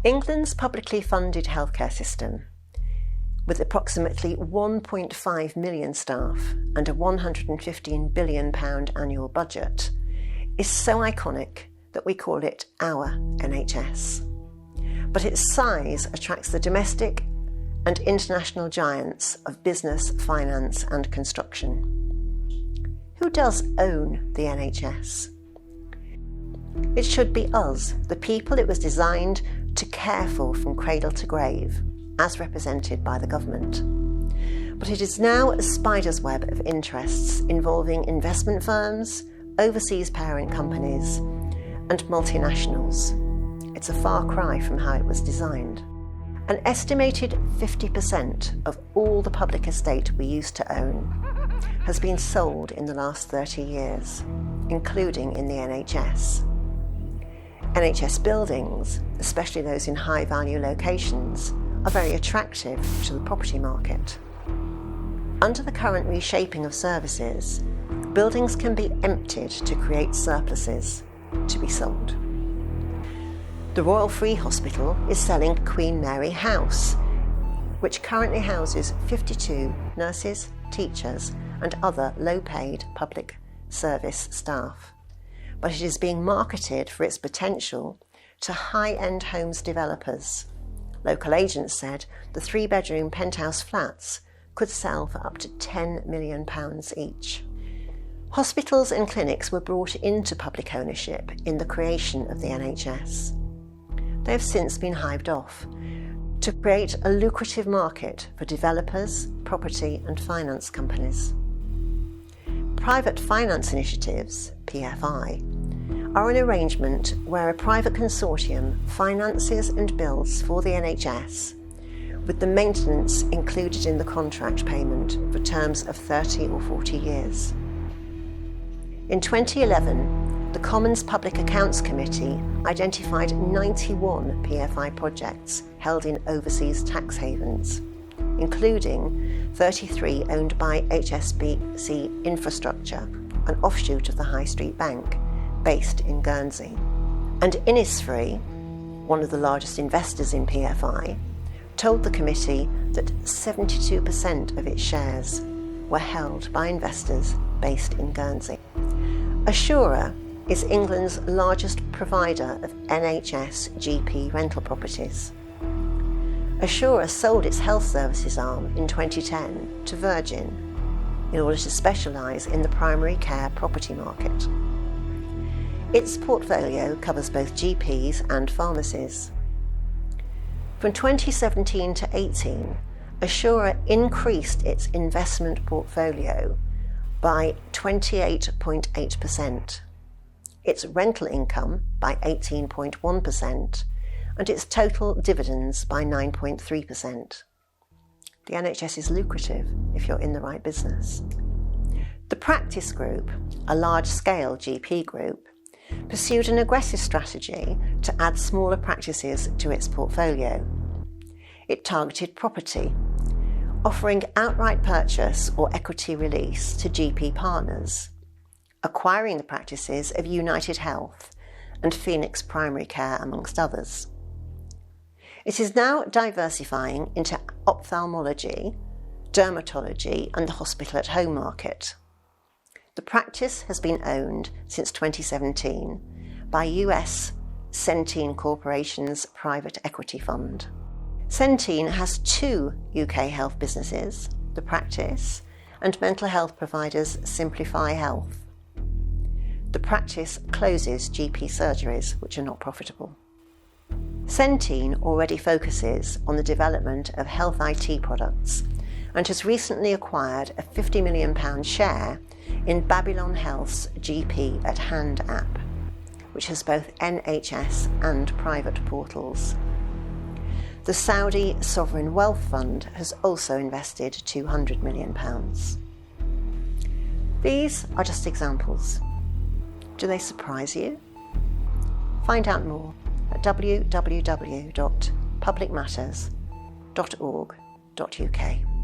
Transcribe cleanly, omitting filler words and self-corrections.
England's publicly funded healthcare system, with approximately 1.5 million staff and a £115 billion annual budget, is so iconic that we call it Our NHS. But its size attracts the domestic and international giants of business, finance and construction. Who does own the NHS? It should be us, the people it was designed to care for from cradle to grave, as represented by the government. But it is now a spider's web of interests involving investment firms, overseas parent companies and multinationals. It's a far cry from how it was designed. An estimated 50% of all the public estate we used to own has been sold in the last 30 years, including in the NHS. NHS buildings, especially those in high-value locations, are very attractive to the property market. Under the current reshaping of services, buildings can be emptied to create surpluses to be sold. The Royal Free Hospital is selling Queen Mary House, which currently houses 52 nurses, teachers and other low-paid public service staff. But it is being marketed for its potential to high-end homes developers. Local agents said the 3-bedroom penthouse flats could sell for up to £10 million each. Hospitals and clinics were brought into public ownership in the creation of the NHS. They have since been hived off to create a lucrative market for developers, property and finance companies. Private finance initiatives, PFI, are an arrangement where a private consortium finances and builds for the NHS, with the maintenance included in the contract payment for terms of 30 or 40 years. In 2011, the Commons Public Accounts Committee identified 91 PFI projects held in overseas tax havens, including 33 owned by HSBC Infrastructure, an offshoot of the High Street Bank, based in Guernsey. And Innisfree, one of the largest investors in PFI, told the committee that 72% of its shares were held by investors based in Guernsey. Assura is England's largest provider of NHS GP rental properties. Assura sold its health services arm in 2010 to Virgin in order to specialise in the primary care property market. Its portfolio covers both GPs and pharmacies. From 2017 to 18, Assura increased its investment portfolio by 28.8%, its rental income by 18.1%, and its total dividends by 9.3%. The NHS is lucrative if you're in the right business. The Practice Group, a large-scale GP group, pursued an aggressive strategy to add smaller practices to its portfolio. It targeted property, offering outright purchase or equity release to GP partners, acquiring the practices of United Health and Phoenix Primary Care, amongst others. It is now diversifying into ophthalmology, dermatology and the hospital-at-home market. The practice has been owned since 2017 by US Centene Corporation's private equity fund. Centene has 2 UK health businesses, the practice and mental health providers Simplify Health. The practice closes GP surgeries which are not profitable. Centene already focuses on the development of health IT products and has recently acquired a £50 million share in Babylon Health's GP at Hand app, which has both NHS and private portals. The Saudi Sovereign Wealth Fund has also invested £200 million. These are just examples. Do they surprise you? Find out more at www.publicmatters.org.uk.